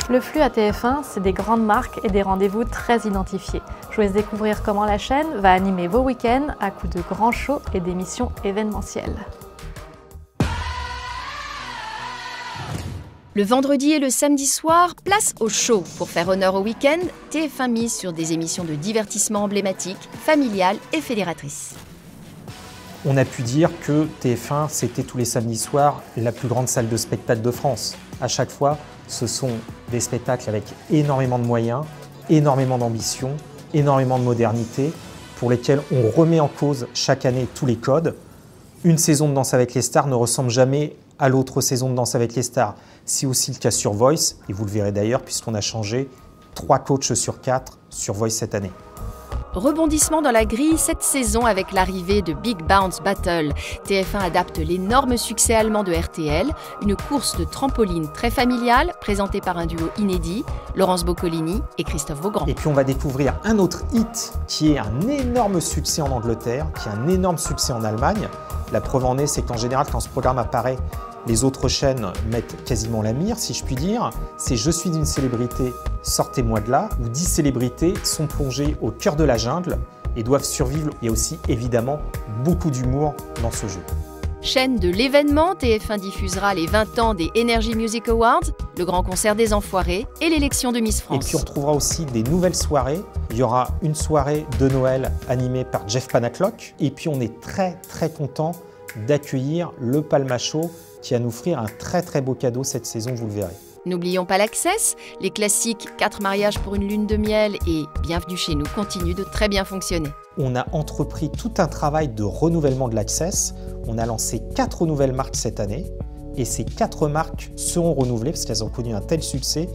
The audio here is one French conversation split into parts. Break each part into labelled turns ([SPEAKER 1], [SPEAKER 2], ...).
[SPEAKER 1] Le flux à TF1, c'est des grandes marques et des rendez-vous très identifiés. Je vous laisse découvrir comment la chaîne va animer vos week-ends à coups de grands shows et d'émissions événementielles.
[SPEAKER 2] Le vendredi et le samedi soir, place au show. Pour faire honneur au week-end, TF1 mise sur des émissions de divertissement emblématiques, familiales et fédératrices.
[SPEAKER 3] On a pu dire que TF1, c'était tous les samedis soirs la plus grande salle de spectacle de France. À chaque fois, ce sont des spectacles avec énormément de moyens, énormément d'ambition, énormément de modernité, pour lesquels on remet en cause chaque année tous les codes. Une saison de Danse avec les stars ne ressemble jamais à l'autre saison de Danse avec les stars. C'est aussi le cas sur Voice, et vous le verrez d'ailleurs puisqu'on a changé 3 coachs sur 4 sur Voice cette année.
[SPEAKER 2] Rebondissement dans la grille cette saison avec l'arrivée de Big Bounce Battle. TF1 adapte l'énorme succès allemand de RTL, une course de trampoline très familiale présentée par un duo inédit, Laurence Boccolini et Christophe Beaugrand.
[SPEAKER 3] Et puis on va découvrir un autre hit qui est un énorme succès en Angleterre, qui est un énorme succès en Allemagne. La preuve en est, c'est qu'en général, quand ce programme apparaît, les autres chaînes mettent quasiment la mire, si je puis dire. C'est « Je suis une célébrité, sortez-moi de là », où 10 célébrités sont plongées au cœur de la jungle et doivent survivre. Il y a aussi évidemment beaucoup d'humour dans ce jeu.
[SPEAKER 2] Chaîne de l'événement, TF1 diffusera les 20 ans des Energy Music Awards, le grand concert des Enfoirés et l'élection de Miss France.
[SPEAKER 3] Et puis on retrouvera aussi des nouvelles soirées. Il y aura une soirée de Noël animée par Jeff Panaclock. Et puis on est très content d'accueillir le Palma Show qui va nous offrir un très beau cadeau cette saison, vous le verrez.
[SPEAKER 2] N'oublions pas l'Access, les classiques 4 mariages pour une lune de miel et Bienvenue chez nous continuent de très bien fonctionner.
[SPEAKER 3] On a entrepris tout un travail de renouvellement de l'Access. On a lancé 4 nouvelles marques cette année et ces 4 marques seront renouvelées parce qu'elles ont connu un tel succès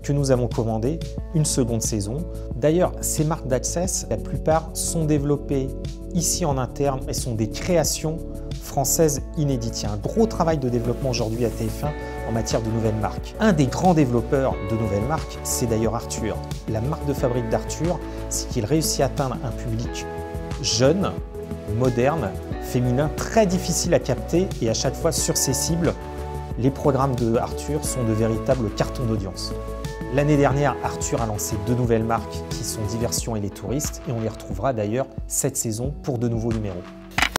[SPEAKER 3] que nous avons commandé une seconde saison. D'ailleurs, ces marques d'Access, la plupart sont développées ici en interne et sont des créations françaises inédites. Il y a un gros travail de développement aujourd'hui à TF1 en matière de nouvelles marques. Un des grands développeurs de nouvelles marques, c'est d'ailleurs Arthur. La marque de fabrique d'Arthur, c'est qu'il réussit à atteindre un public jeune, moderne, féminin, très difficile à capter et à chaque fois sur ses cibles. Les programmes de Arthur sont de véritables cartons d'audience. L'année dernière, Arthur a lancé 2 nouvelles marques qui sont Diversion et les touristes et on les retrouvera d'ailleurs cette saison pour de nouveaux numéros.